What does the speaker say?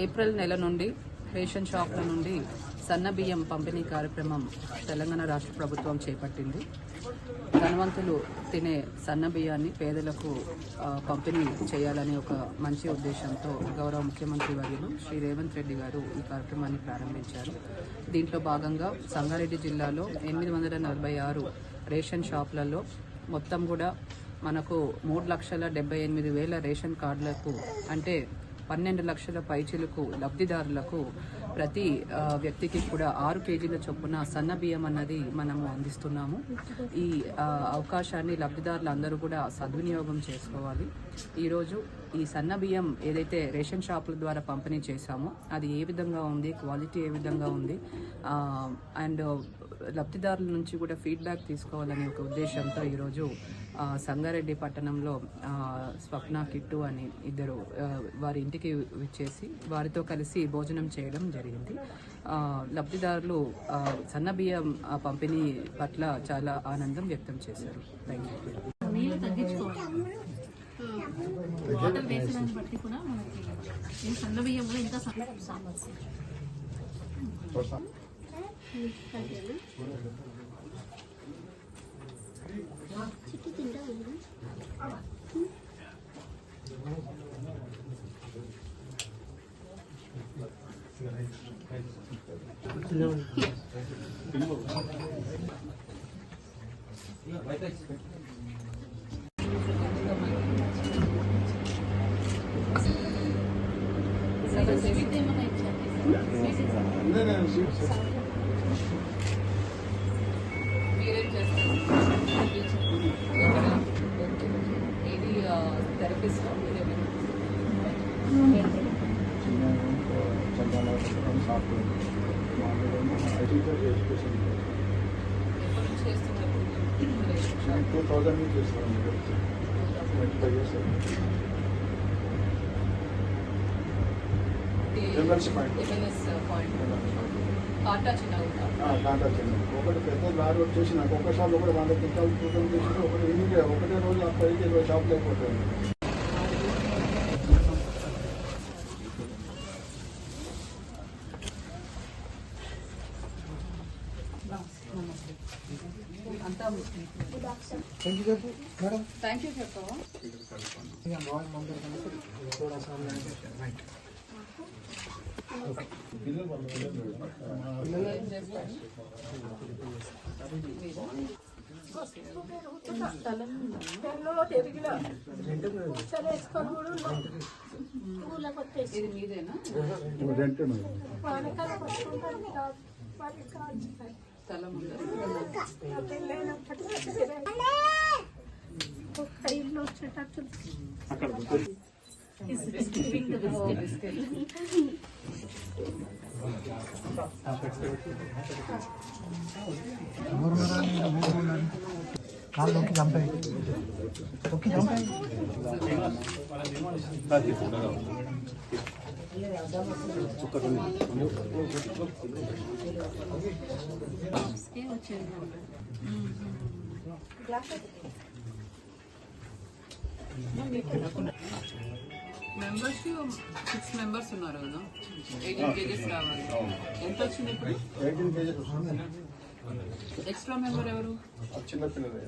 April నెల నుండి ration షాప్ల నుండి సన్న బియ్యం పంపిణీ కార్యక్రమం తెలంగాణ రాష్ట్ర ప్రభుత్వం చేపట్టింది. ధనవంతులు తినే సన్న బియ్యాన్ని పేదలకు పంపిణీ చేయాలని ఒక మంచి ఉద్దేశంతో గౌరవ ముఖ్యమంత్రి వర్యులు శ్రీ రేవంత్ రెడ్డి గారు ఈ కార్యక్రమాన్ని ప్రారంభించారు. దీంట్లో భాగంగా సంగారెడ్డి జిల్లాలో 846 రేషన్ షాపులలో మొత్తం కూడా మనకు 3,78,000 రేషన్ కార్డులకు అంటే 12 లక్షల పైచిలకు లబ్ధిదారులకు ప్రతి వ్యక్తికి కూడా 6 కేజీల చొప్పున సన్న బియ్యం అన్నది మనము అందిస్తున్నాము. ఈ అవకాశాన్ని లబ్ధిదారులు అందరూ కూడా సద్వినియోగం చేసుకోవాలి. ఈరోజు ఈ సన్న బియ్యం ఏదైతే రేషన్ షాపుల ద్వారా పంపిణీ చేశామో అది ఏ విధంగా ఉంది, క్వాలిటీ ఏ విధంగా ఉంది అండ్ లబ్ధిదారుల నుంచి కూడా ఫీడ్బ్యాక్ తీసుకోవాలనే ఒక ఉద్దేశంతో ఈరోజు సంగారెడ్డి పట్టణంలో స్వప్న కిట్టు అని ఇద్దరు వారి ఇంటికి విచ్చేసి వారితో కలిసి భోజనం చేయడం జరిగింది. లబ్ధిదారులు సన్నబియ్యం పంపిణీ పట్ల చాలా ఆనందం వ్యక్తం చేశారు. థ్యాంక్ ఇది థెరపిస్ట్ కాటా చిన్న ఒకటి పెద్ద లారీ వచ్చేసి నాకు ఒక షాప్ ఒకటి 100 క్వింటాల్ చేసి ఒకటే రోజు 20 షాప్ అయిపోతుంది. థ్యాంక్ యూ చెప్పవా ఇది మీదేనా స్థలం మెంబర్స్ 6 మెంబర్స్ ఉన్నారు కదా, 18 కేజెస్ రావాలి. ఎంత వచ్చింది ఇప్పుడు? 18 కేజెస్. ఎక్స్ట్రా మెంబర్ ఎవరు? చిన్నపిల్లలు.